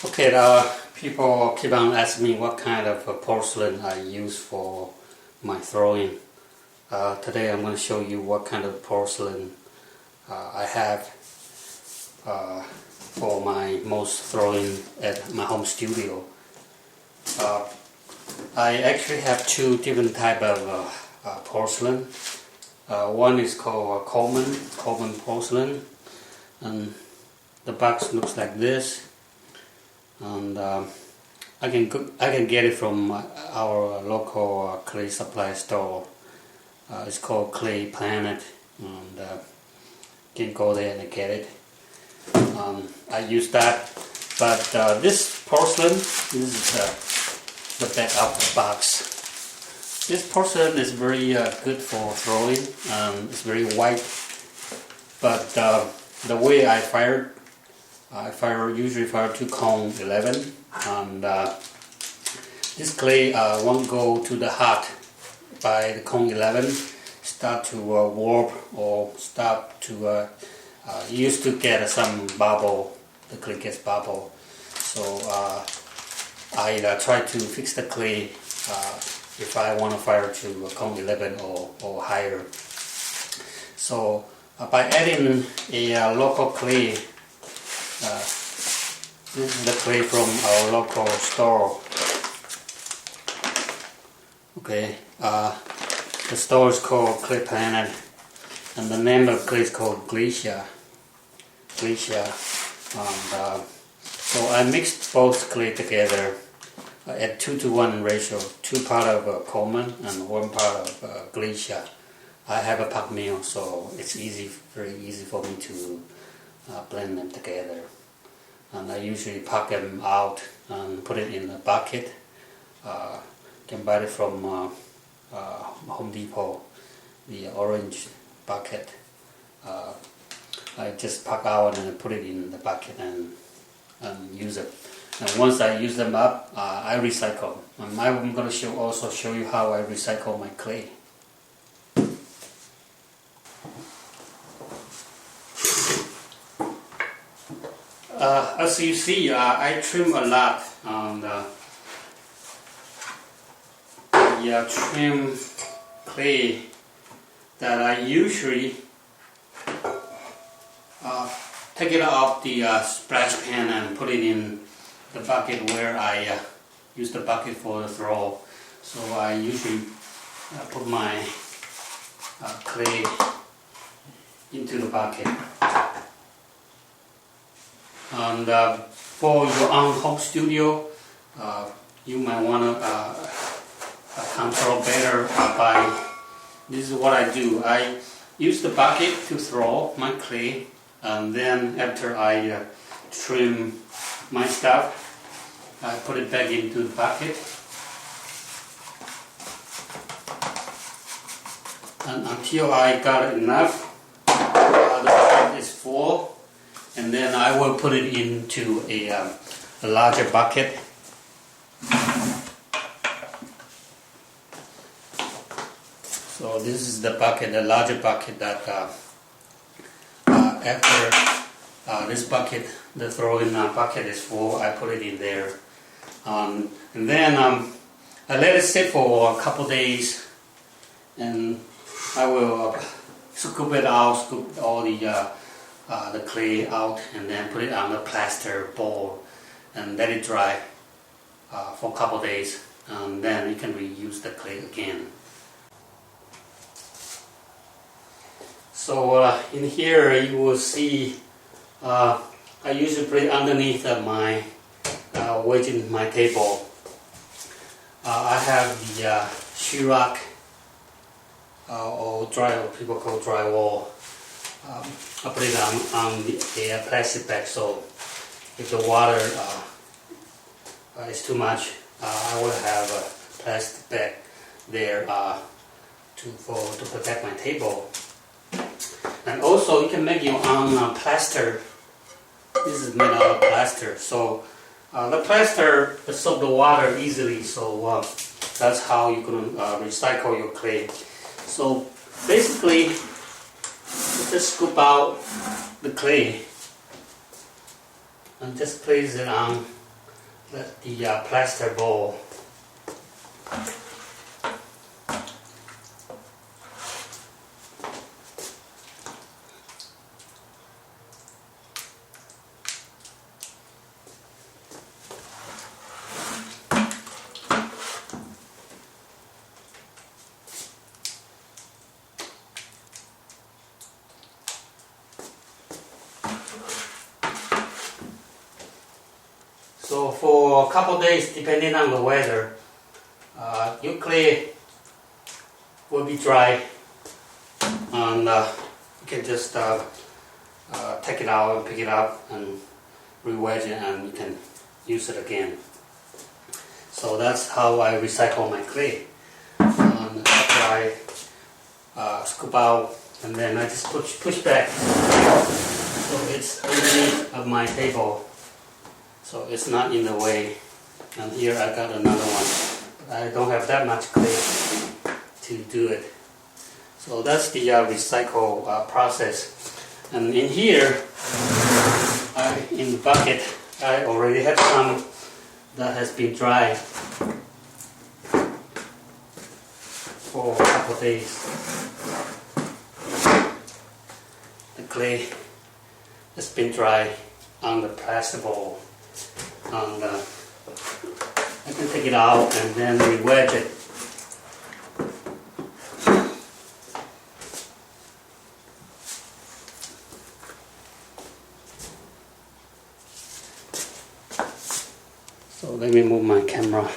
Okay, people keep on asking me what kind of porcelain I use for my throwing. Today I'm going to show you what kind of porcelain I have for my most throwing at my home studio. I actually have two different type of porcelain. One is called Coleman porcelain, and the box looks like this. And I can get it from our local clay supply store. It's called Clay Planet, and you can go there and get it. I use that, but this porcelain, this is the back of the box. This porcelain is very good for throwing. It's very white, but the way I usually fire to cone 11, and this clay won't go to the hot by the cone 11, start to warp or start to used to get some bubble, the clay gets bubble. So I try to fix the clay if I want to fire to cone 11 or higher. So by adding a local clay, this is the clay from our local store. Okay, the store is called Clay Planet, and the name of the clay is called Glacier. And so I mixed both clay together at 2-to-1 ratio, 2 part of Coleman and 1 part of Glacier. I have a puck mill, so it's very easy for me to blend them together. And I usually pack them out and put it in a bucket. You can buy it from Home Depot, the orange bucket. I just pack out and put it in the bucket and use it. And once I use them up, I recycle. And I'm going to also show you how I recycle my clay. As you see, I trim a lot, and trim clay that I usually take it off the splash pan and put it in the bucket where I use the bucket for the throw. So I usually put my clay into the bucket. And for your own home studio, you might want to control better by, this is what I do. I use the bucket to throw my clay, and then after I trim my stuff, I put it back into the bucket. And until I got enough, the bucket is full. And then I will put it into a larger bucket. So this is the bucket, the larger bucket that after this bucket, the throwing bucket is full, I put it in there. And then I let it sit for a couple days, and I will scoop it out, scoop all the clay out, and then put it on a plaster bowl and let it dry for a couple days, and then you can reuse the clay again. So in here you will see I usually put it underneath my wedge in my table. I have the sheetrock or people call drywall. I put it on a plastic bag, so if the water is too much, I will have a plastic bag there to protect my table. And also you can make your own plaster. This is made out of plaster, so the plaster absorbs the water easily, so that's how you can recycle your clay. So basically, just scoop out the clay and just place it on the plaster bowl. So for a couple days, depending on the weather, your clay will be dry, and you can just take it out and pick it up and re-wedge it, and you can use it again. So that's how I recycle my clay. After I scoop out, and then I just push back, so it's underneath of my table. So it's not in the way. And here I got another one. But I don't have that much clay to do it. So that's the recycle process. And in here, in the bucket, I already have some that has been dry for a couple of days. The clay has been dry on the plastic bowl. And I can take it out and then re-wedge it. So let me move my camera.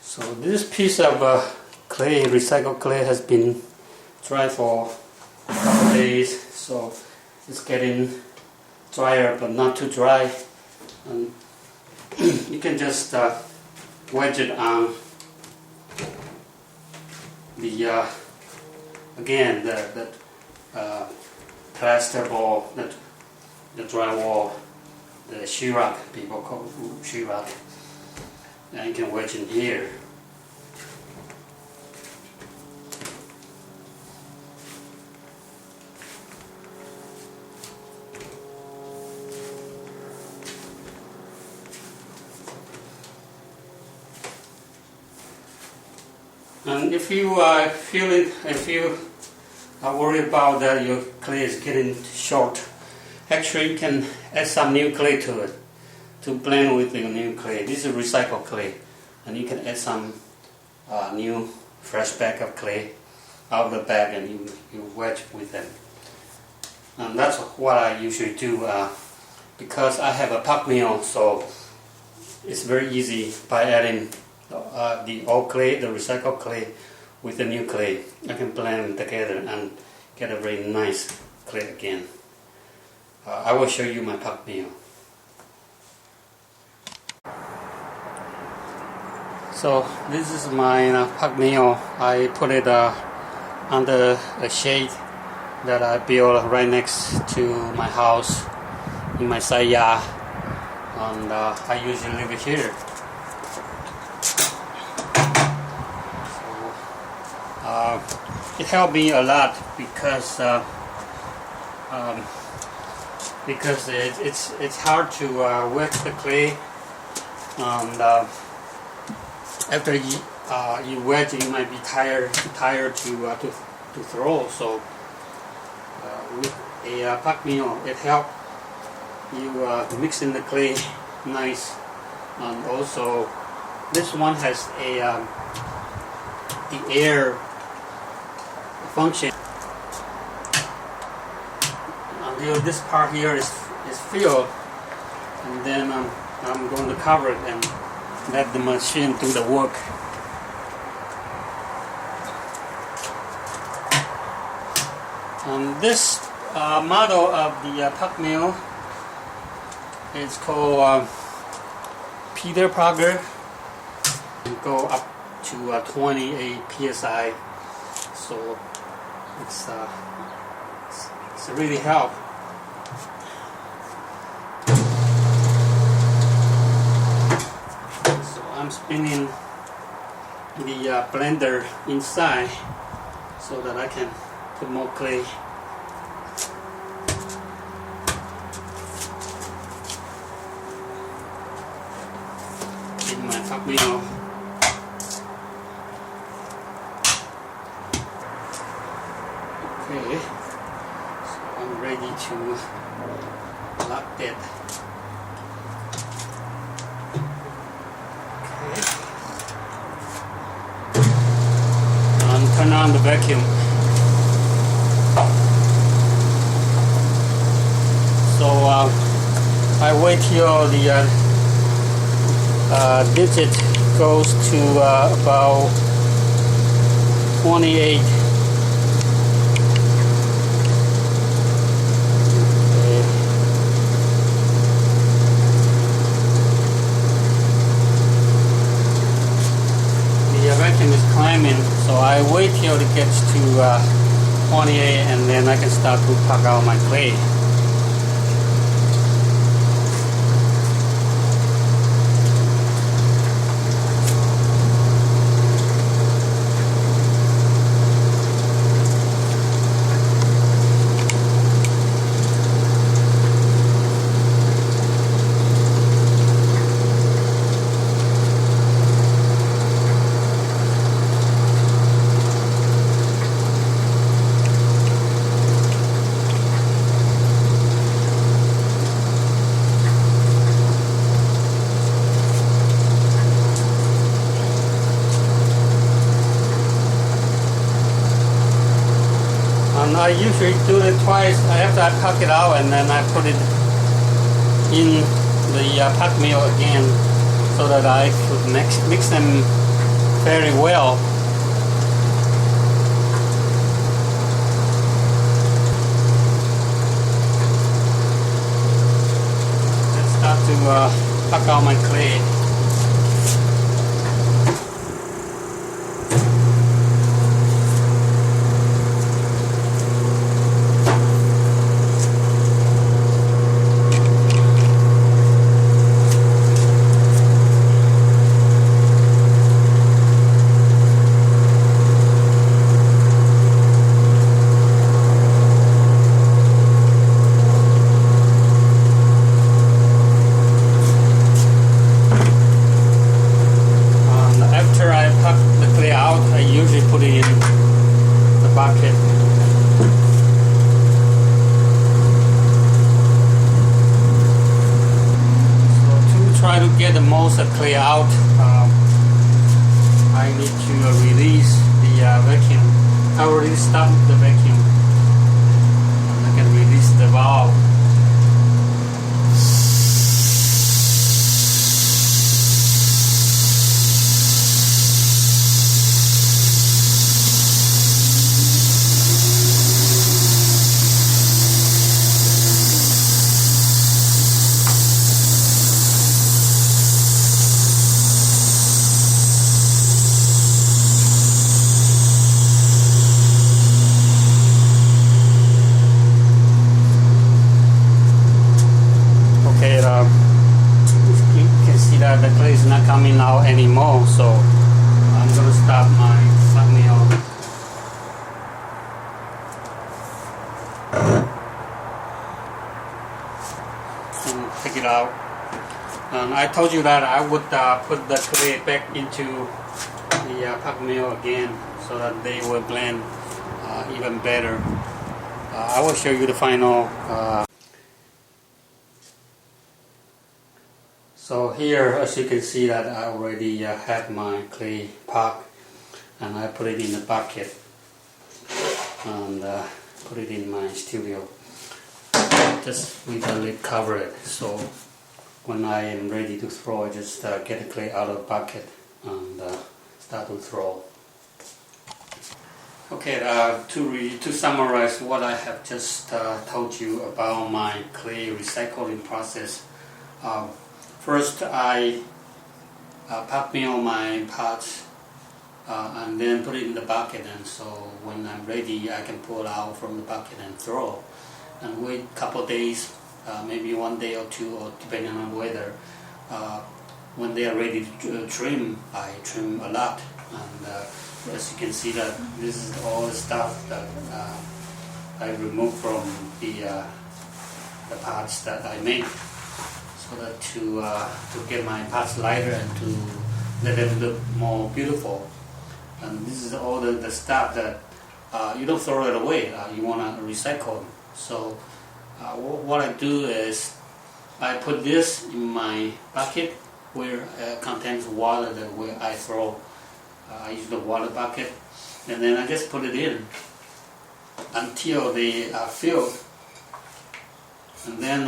So this piece of clay, recycled clay, has been dry for a couple days, so it's getting drier but not too dry. And you can just wedge it on the again the plaster ball, the drywall, the sheetrock, people call it sheetrock. And you can wedge in here. And if you if you are worried about that your clay is getting short, actually you can add some new clay to it to blend with the new clay. This is recycled clay, and you can add some new fresh bag of clay out of the bag, and you wedge with them. And that's what I usually do because I have a puck mill, so it's very easy by adding the old clay, the recycled clay, with the new clay. I can blend them together and get a very nice clay again. I will show you my puck mill. So this is my puck mill. I put it under a shade that I built right next to my house in my side yard, and I usually leave it here. So it helped me a lot because it's hard to wedge the clay, and after you wedge, you might be too tired to throw. So with a puck mill, it helps you mix in the clay nice, and also this one has the air function. Until this part here is filled, and then I'm going to cover it and let the machine do the work. And this model of the puck mill is called Peter Parker. It go up to 28 psi, so it's really help. I'm spinning the blender inside so that I can put more clay. In my top wheel. Okay, so I'm ready to lock that. Okay. And turn on the vacuum. So I wait till the digit goes to about 28. The vacuum is climbing, so I wait till it gets to 28 and then I can start to pack out my clay. I usually do it twice. After I pack it out and then I put it in the pack mill again so that I could mix them very well. Let's start to pack out my clay. Put it in the bucket. So to try to get the most clay out, I need to release the vacuum. I already stopped the vacuum. And I can release the valve. The clay is not coming out anymore, so I'm going to stop my pack mill. And take it out. I told you that I would put the clay back into the pack mill again so that they will blend even better. I will show you the final. So here, as you can see, that I already have my clay packed, and I put it in a bucket and put it in my studio. Just with the lid cover it, so when I am ready to throw, I just get the clay out of the bucket and start to throw. Okay, to summarize what I have just told you about my clay recycling process. First, I pack mill my parts and then put it in the bucket, and so when I'm ready, I can pull out from the bucket and throw. And wait a couple of days, maybe 1 day or two, or depending on weather. when they are ready to trim, I trim a lot. And as you can see, that this is all the stuff that I removed from the parts that I made, so that to get my parts lighter and to let them look more beautiful. And this is all the stuff that you don't throw it away. You want to recycle. So what I do is I put this in my bucket where it contains water, that where I throw. I use the water bucket, and then I just put it in until they are filled. And then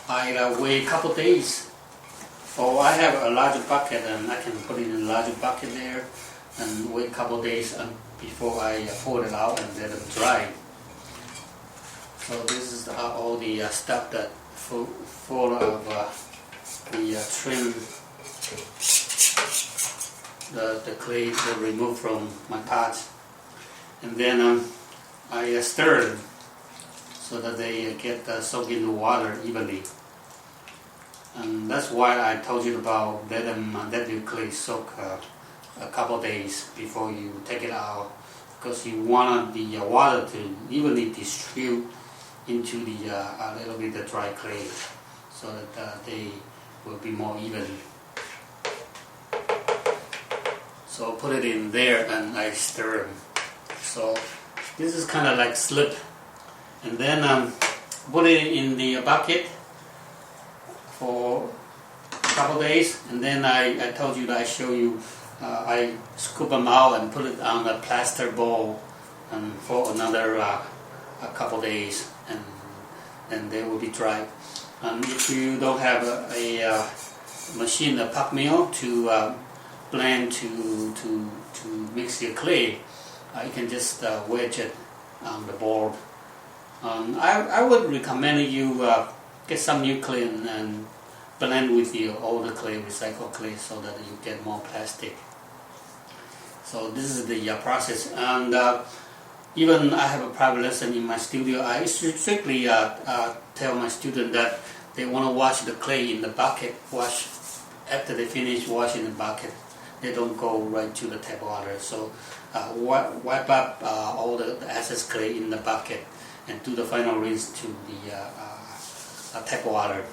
I wait a couple days. Or I have a larger bucket, and I can put it in a larger bucket there and wait a couple days before I pour it out and let them dry. So this is all the stuff that full of the trim, the clay that removed from my pots. And then I stir them so that they get soaked in the water evenly. And that's why I told you about let your clay soak a couple days before you take it out, because you want the water to evenly distribute into the a little bit of dry clay, so that they will be more even. So put it in there and I stir them. So this is kind of like slip, and then put it in the bucket for a couple days, and then I told you that I show you I scoop them out and put it on a plaster bowl and for another a couple days, and then they will be dry. And if you don't have a machine, a puck mill to blend to mix your clay, you can just wedge it on the board. I would recommend you get some new clay and blend with your older clay, recycled clay, so that you get more plastic. So this is the process. And even I have a private lesson in my studio. I strictly tell my students that they want to wash the clay in the bucket. Wash after they finish washing the bucket. They don't go right to the tap water. So wipe up all the excess clay in the bucket and do the final rinse to the tap water.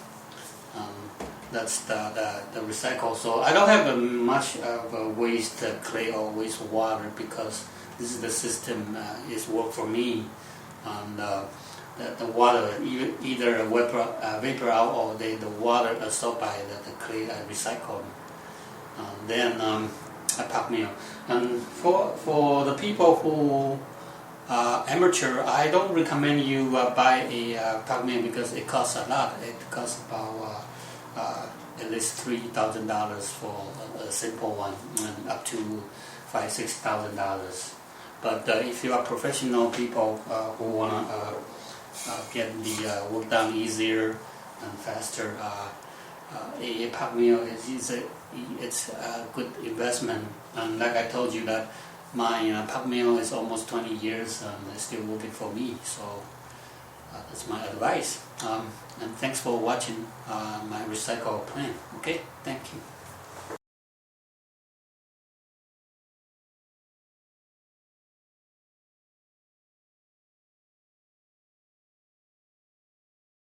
That's the recycle. So I don't have much of a waste clay or waste water, because this is the system is work for me. And the water either vapor out, or the water absorbed by the clay I recycle. Then I puck mill. And for the people who are amateur, I don't recommend you buy a puck mill, because it costs a lot. It costs about at least $3,000 for a simple one, and up to $5,000–6,000. But if you are professional people who want to get the work done easier and faster, a puck mill it's a good investment. And like I told you, that my puck mill is almost 20 years and it's still working for me. So that's my advice. And thanks for watching my recycle plan. Okay, thank you.